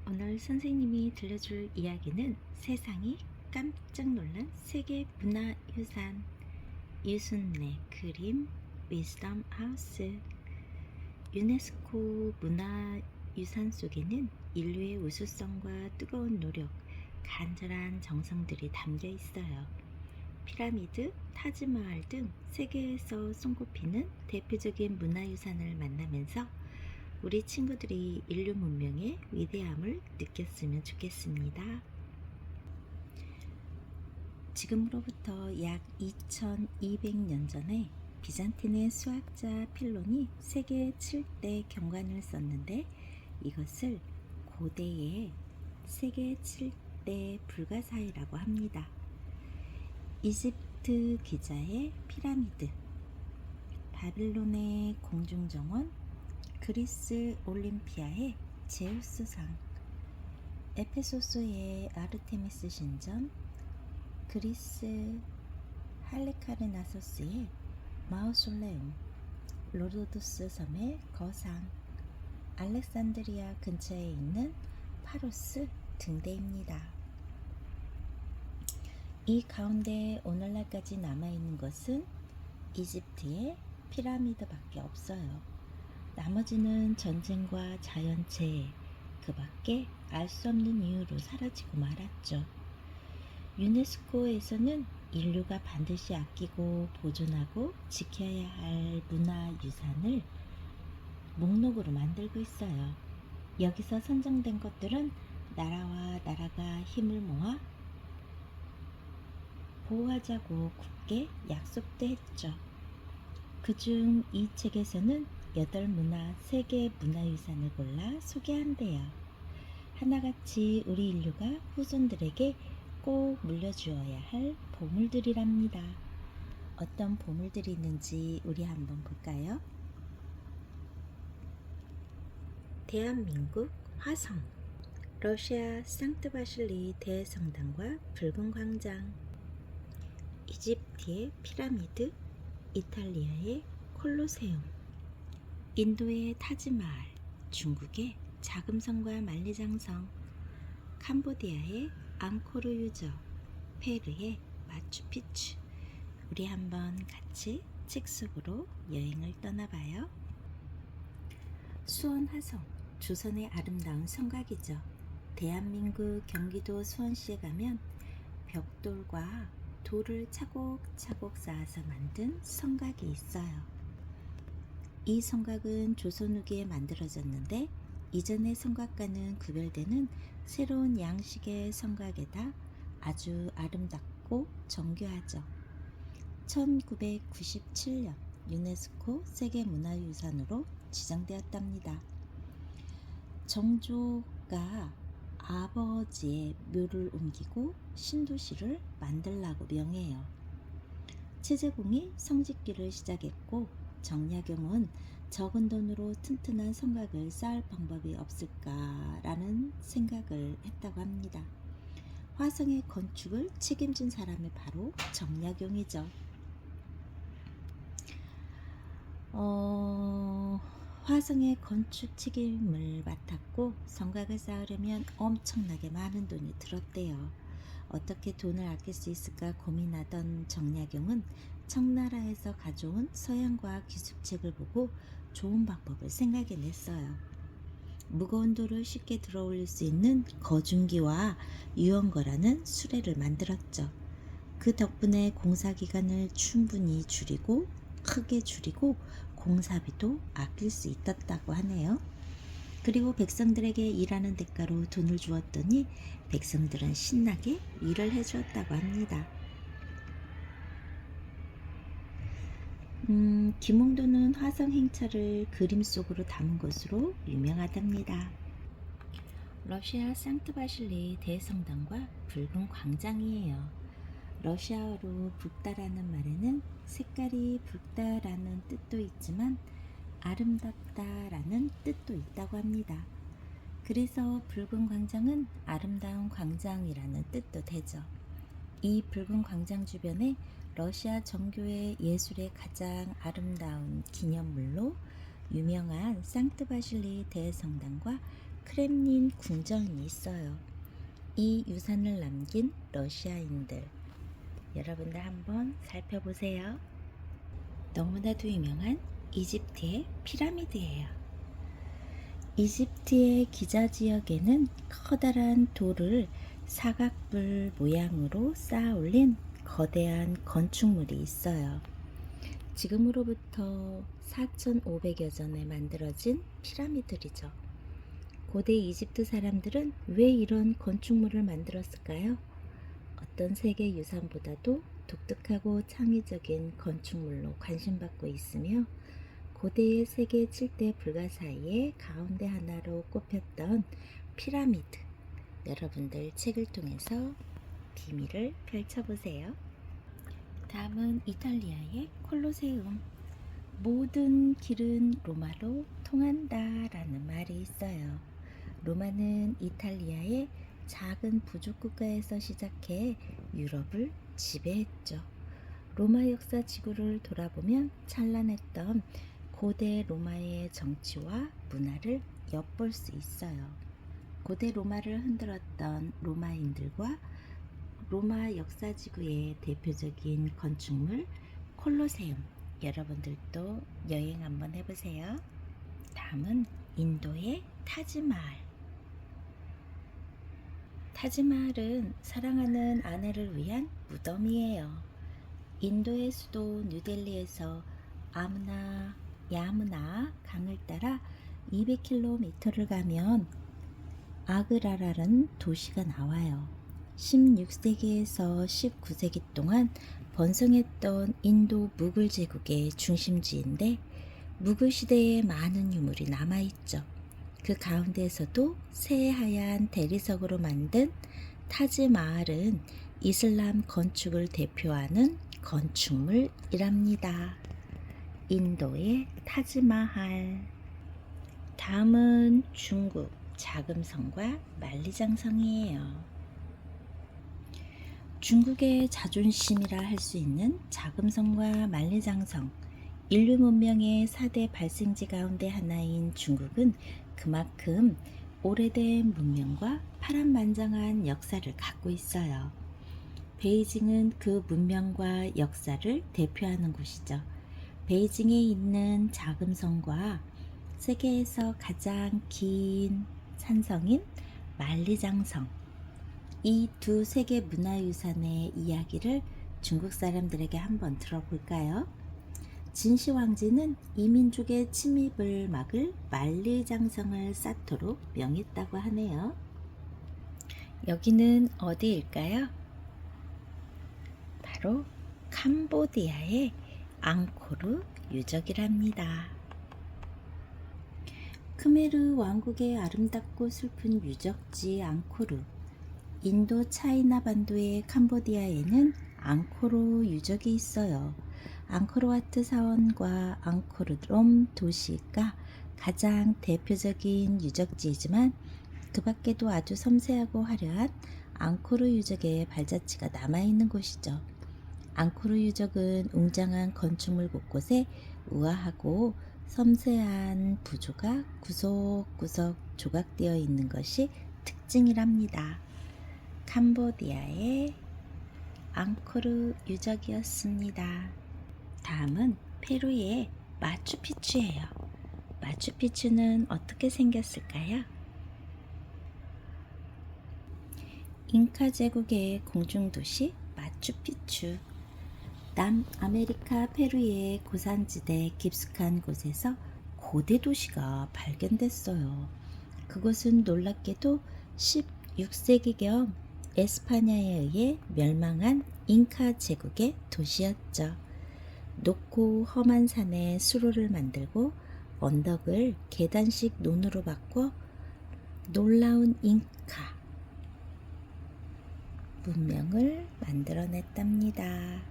오늘 선생님이 들려줄 이야기는 세상이 깜짝 놀란 세계 문화유산 유순내 그림 위즈덤 하우스. 유네스코 문화유산 속에는 인류의 우수성과 뜨거운 노력, 간절한 정성들이 담겨 있어요. 피라미드, 타지마할 등 세계에서 손꼽히는 대표적인 문화유산을 만나면서 우리 친구들이 인류 문명의 위대함을 느꼈으면 좋겠습니다. 지금으로부터 약 2200년 전에 비잔틴의 수학자 필론이 세계 7대 경관을 썼는데 이것을 고대의 세계 7대 불가사의라고 합니다. 이집트 기자의 피라미드, 바빌론의 공중정원, 그리스 올림피아의 제우스상, 에페소스의 아르테미스 신전, 그리스 할레카르나소스의 마우솔레움, 로도스 섬의 거상, 알렉산드리아 근처에 있는 파로스 등대입니다. 이 가운데 오늘날까지 남아있는 것은 이집트의 피라미드밖에 없어요. 나머지는 전쟁과 자연재해, 그 밖에 알 수 없는 이유로 사라지고 말았죠. 유네스코에서는 인류가 반드시 아끼고 보존하고 지켜야 할 문화유산을 목록으로 만들고 있어요. 여기서 선정된 것들은 나라와 나라가 힘을 모아 보호하자고 굳게 약속도 했죠. 그중 이 책에서는 8문화 세계 문화유산을 골라 소개한대요. 하나같이 우리 인류가 후손들에게 꼭 물려주어야 할 보물들이랍니다. 어떤 보물들이 있는지 우리 한번 볼까요? 대한민국 화성, 러시아 상트바실리 대성당과 붉은 광장, 이집트의 피라미드, 이탈리아의 콜로세움, 인도의 타지마할, 중국의 자금성과 만리장성, 캄보디아의 앙코르 유저, 페루의 마추픽추. 우리 한번 같이 책 속으로 여행을 떠나봐요. 수원 화성, 조선의 아름다운 성곽이죠. 대한민국 경기도 수원시에 가면 벽돌과 돌을 차곡차곡 쌓아서 만든 성곽이 있어요. 이 성곽은 조선 후기에 만들어졌는데 이전의 성곽과는 구별되는 새로운 양식의 성곽에다 아주 아름답고 정교하죠. 1997년 유네스코 세계문화유산으로 지정되었답니다. 정조가 아버지의 묘를 옮기고 신도시를 만들라고 명해요. 최재공이 성짓기를 시작했고 정약용은 적은 돈으로 튼튼한 성곽을 쌓을 방법이 없을까라는 생각을 했다고 합니다. 화성의 건축을 책임진 사람이 바로 정약용이죠. 화성의 건축 책임을 맡았고 성곽을 쌓으려면 엄청나게 많은 돈이 들었대요. 어떻게 돈을 아낄 수 있을까 고민하던 정약용은 청나라에서 가져온 서양과학 기술책을 보고 좋은 방법을 생각해냈어요. 무거운 돌을 쉽게 들어올릴 수 있는 거중기와 유연거라는 수레를 만들었죠. 그 덕분에 공사기간을 충분히 줄이고 크게 줄이고 공사비도 아낄 수 있었다고 하네요. 그리고 백성들에게 일하는 대가로 돈을 주었더니 백성들은 신나게 일을 해주었다고 합니다. 김홍도는 화성 행차를 그림 속으로 담은 것으로 유명하답니다. 러시아 상트바실리 대성당과 붉은 광장이에요. 러시아어로 붉다라는 말에는 색깔이 붉다라는 뜻도 있지만 아름답다라는 뜻도 있다고 합니다. 그래서 붉은 광장은 아름다운 광장이라는 뜻도 되죠. 이 붉은 광장 주변에 러시아 정교의 예술의 가장 아름다운 기념물로 유명한 상트바실리 대성당과 크렘린 궁전이 있어요. 이 유산을 남긴 러시아인들, 여러분들 한번 살펴보세요. 너무나도 유명한 이집트의 피라미드예요. 이집트의 기자 지역에는 커다란 돌을 사각뿔 모양으로 쌓아 올린 거대한 건축물이 있어요. 지금으로부터 4,500여 전에 만들어진 피라미드이죠. 고대 이집트 사람들은 왜 이런 건축물을 만들었을까요? 어떤 세계 유산보다도 독특하고 창의적인 건축물로 관심받고 있으며 고대의 세계 7대 불가 사이에 가운데 하나로 꼽혔던 피라미드, 여러분들 책을 통해서 비밀을 펼쳐보세요. 다음은 이탈리아의 콜로세움. 모든 길은 로마로 통한다 라는 말이 있어요. 로마는 이탈리아의 작은 부족 국가에서 시작해 유럽을 지배했죠. 로마 역사 지구를 돌아보면 찬란했던 고대 로마의 정치와 문화를 엿볼 수 있어요. 고대 로마를 흔들었던 로마인들과 로마 역사 지구의 대표적인 건축물 콜로세움, 여러분들도 여행 한번 해보세요. 다음은 인도의 타지마할. 타지마할은 사랑하는 아내를 위한 무덤이에요. 인도의 수도 뉴델리에서 야무나 강을 따라 200km를 가면 아그라라는 도시가 나와요. 16세기에서 19세기 동안 번성했던 인도 무굴 제국의 중심지인데 무굴 시대에 많은 유물이 남아있죠. 그 가운데에서도 새하얀 대리석으로 만든 타지마할은 이슬람 건축을 대표하는 건축물이랍니다. 인도의 타지마할. 다음은 중국 자금성과 만리장성이에요. 중국의 자존심이라 할 수 있는 자금성과 만리장성, 인류 문명의 4대 발생지 가운데 하나인 중국은 그만큼 오래된 문명과 파란만장한 역사를 갖고 있어요. 베이징은 그 문명과 역사를 대표하는 곳이죠. 베이징에 있는 자금성과 세계에서 가장 긴 산성인 만리장성, 이 두 세계 문화유산의 이야기를 중국 사람들에게 한번 들어볼까요? 진시 왕제는 이민족의 침입을 막을 만리장성을 쌓도록 명했다고 하네요. 여기는 어디일까요? 바로 캄보디아의 앙코르 유적이랍니다. 크메르 왕국의 아름답고 슬픈 유적지 앙코르. 인도 차이나 반도의 캄보디아에는 앙코르 유적이 있어요. 앙코르와트 사원과 앙코르돔 도시가 가장 대표적인 유적지이지만 그 밖에도 아주 섬세하고 화려한 앙코르 유적의 발자취가 남아있는 곳이죠. 앙코르 유적은 웅장한 건축물 곳곳에 우아하고 섬세한 부조가 구석구석 조각되어 있는 것이 특징이랍니다. 캄보디아의 앙코르 유적이었습니다. 다음은 페루의 마추픽추예요. 마추픽추는 어떻게 생겼을까요? 잉카 제국의 공중도시 마추픽추. 남아메리카 페루의 고산지대 깊숙한 곳에서 고대 도시가 발견됐어요. 그곳은 놀랍게도 16세기경 에스파냐에 의해 멸망한 잉카 제국의 도시였죠. 높고 험한 산에 수로를 만들고 언덕을 계단식 논으로 바꿔 놀라운 잉카 문명을 만들어냈답니다.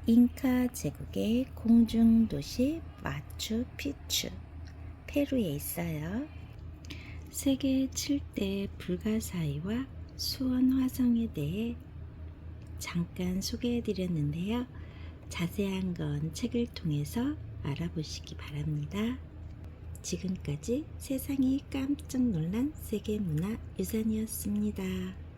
잉카 제국의 공중도시 마추픽추, 페루에 있어요. 세계 7대 불가사의와 수원 화성에 대해 잠깐 소개해드렸는데요. 자세한 건 책을 통해서 알아보시기 바랍니다. 지금까지 세상이 깜짝 놀란 세계문화유산이었습니다.